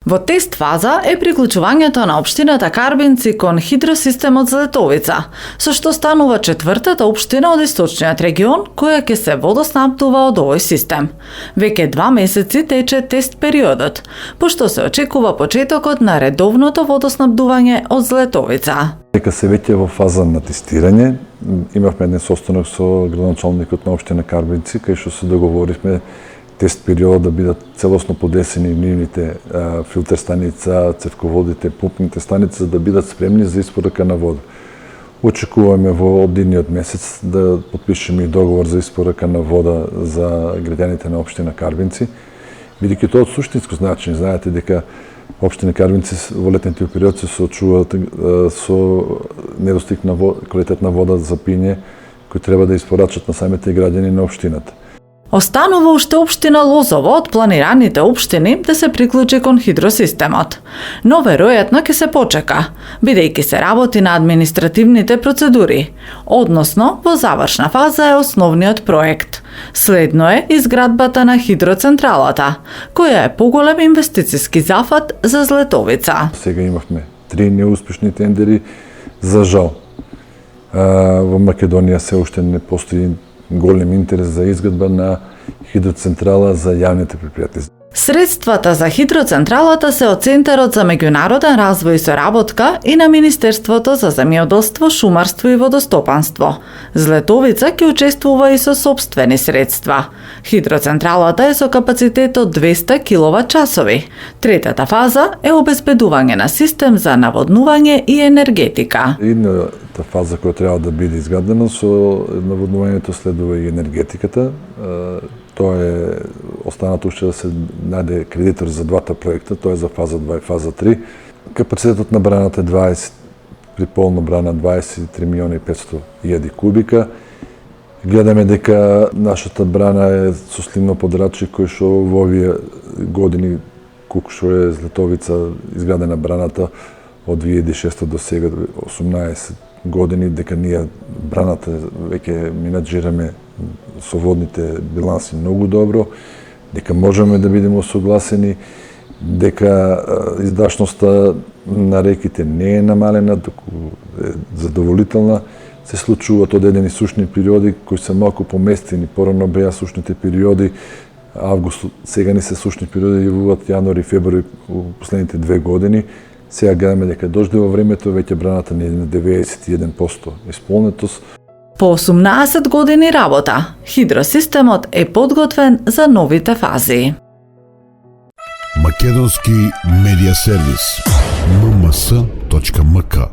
Во тест фаза е приклучувањето на општината Карбинци кон хидросистемот за Летовица, со што станува четвртата општина од источниот регион која ќе се водоснабдува од овој систем. Веќе 2 месеци тече тест периодот, пошто се очекува почетокот на редовното водоснабдување од Златовица. Дека се веќе во фаза на тестирање, имавме еден состанок со градоначалникот на општина Карбинци, кај што се договоривме тест период да бидат целосно подесени нивните филтер станица, цевководите, пумпните станици, за да бидат спремни за испорака на вода. Очекуваме во одидниот месец да потпишеме и договор за испорака на вода за граѓаните на општина Карбинци, бидејќи тоа од суштинско значење. Знаете дека општина Карбинци во летниот период се соочуваат со недостиг на квалитетна вода за пиње, кој треба да испорачат на самите граѓани на општината. Останува уште општина Лозово од планираните општини да се приклучи кон хидросистемот. Но веројатно ќе се почека, бидејќи се работи на административните процедури, односно во завршна фаза е основниот проект. Следно е изградбата на хидроцентралата, која е поголем инвестициски зафат за Златовица. Сега имавме 3 неуспешни тендери, за жал. Во Македонија се уште не постои голем интерес за изградба на хидроцентрала за јавните предпријатија. Средствата за хидроцентралата се од Центарот за меѓународен развој и соработка и на Министерството за земјоделство, шумарство и водостопанство. Златовица ќе учествува и со сопствени средства. Хидроцентралата е со капацитет од 200 киловат-часови. Третата фаза е обезбедување на систем за наводнување и енергетика. Идната фаза која треба да биде изградена со наводнувањето следува и енергетиката. Тоа е останато уште да се најде кредитор за двата проекта, тоа е за фаза 2 и фаза 3. Капацитетот на браната е 20, при полна брана 23 милиони и 500 илјади кубика. Гледаме дека нашата брана е со сливно подрачје кој што во овие години, колку што е Златовица изградена браната од 2006 до сега 18 години, дека ние браната веќе менаџираме со водните биланси многу добро, дека можеме да бидеме осогласени, дека издашноста на реките не е намалена, туку е задоволителна. Се случуваат одедени сушни периоди кои се малку поместени, порано беа сушните периоди, август, сега не се сушни периоди, јавуваат јануари и февруари во последните 2 години. Сега гледаме дека дожде во времето, веќе браната не е на 91% исполнетост. По 18 години работа, хидросистемот е подготвен за новите фази. Македонски медиа сервис. mms.mk